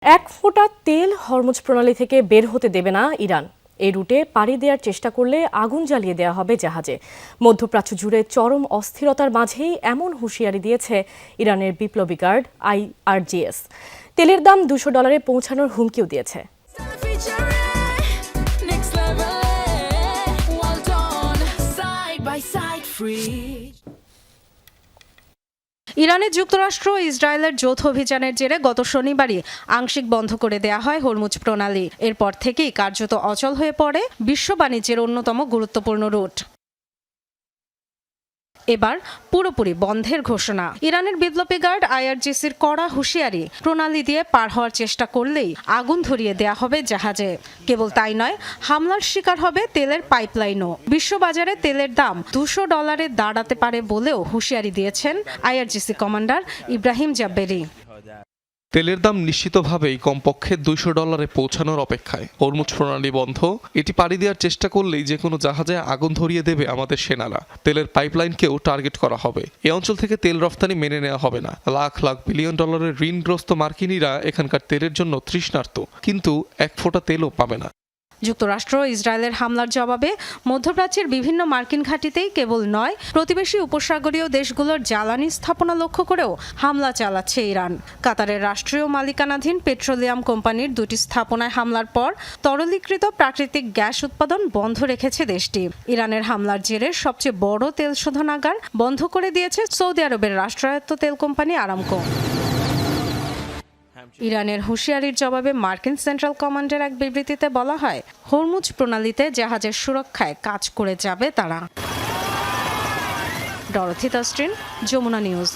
এক ফোঁটা তেল হরমুজ প্রণালী থেকে বের হতে দেবে না ইরান। এই রুটে পাড়ি দেওয়ার চেষ্টা করলে আগুন জ্বালিয়ে দেওয়া হবে জাহাজে। মধ্যপ্রাচ্য জুড়ে চরম অস্থিরতার মাঝেই এমন হুঁশিয়ারি দিয়েছে ইরানের বিপ্লবী গার্ড IRGC। তেলের দাম $200 পৌঁছানোর হুমকিও দিয়েছে। ইরানে যুক্তরাষ্ট্র ও ইসরায়েলের যৌথ অভিযানের জেরে গত শনিবারই আংশিক বন্ধ করে দেয়া হয় হরমুজ প্রণালী। এরপর থেকেই কার্যত অচল হয়ে পড়ে বিশ্ব বাণিজ্যের অন্যতম গুরুত্বপূর্ণ রুট। এবার পুরোপুরি বন্ধের ঘোষণা। ইরানের বিপ্লবী গার্ড IRGCর কড়া হুঁশিয়ারি, প্রণালী দিয়ে পার হওয়ার চেষ্টা করলেই আগুন ধরিয়ে দেয়া হবে জাহাজে। কেবল তাই নয়, হামলার শিকার হবে তেলের পাইপলাইনও। বিশ্ববাজারে তেলের দাম $200 দাঁড়াতে পারে বলেও হুঁশিয়ারি দিয়েছেন IRGC কমান্ডার ইব্রাহিম জাব্বেরি। তেলের দাম নিশ্চিতভাবেই কমপক্ষে $200 পৌঁছানোর অপেক্ষায়। হরমুজ প্রণালী বন্ধ, এটি পাড়ি দেওয়ার চেষ্টা করলেই যে কোনো জাহাজে আগুন ধরিয়ে দেবে আমাদের সেনারা। তেলের পাইপলাইনকেও টার্গেট করা হবে। এ অঞ্চল থেকে তেল রফতানি মেনে নেওয়া হবে না। লাখ লাখ বিলিয়ন ডলারের ঋণগ্রস্ত মার্কিনীরা এখানকার তেলের জন্য তৃষ্ণার্ত, কিন্তু এক ফোঁটা তেলও পাবে না। যুক্তরাষ্ট্র ইসরায়েলের হামলার জবাবে মধ্যপ্রাচ্যের বিভিন্ন মার্কিন ঘাঁটিতেই কেবল নয়, প্রতিবেশী উপসাগরীয় দেশগুলোর জ্বালানি স্থাপনা লক্ষ্য করেও হামলা চালাচ্ছে ইরান। কাতারের রাষ্ট্রীয় মালিকানাধীন পেট্রোলিয়াম কোম্পানির 2টি স্থাপনায় হামলার পর তরলীকৃত প্রাকৃতিক গ্যাস উৎপাদন বন্ধ রেখেছে দেশটি। ইরানের হামলার জেরে সবচেয়ে বড় তেল শোধনাগার বন্ধ করে দিয়েছে সৌদি আরবের রাষ্ট্রায়ত্ত তেল কোম্পানি আরামকো। ইরানের হুঁশিয়ারির জবাবে মার্কিন সেন্ট্রাল কমান্ডের এক বিবৃতিতে বলা হয়, হরমুজ প্রণালীতে জাহাজের সুরক্ষায় কাজ করে যাবে তারা। Dorothy Tasrin, Jamuna news.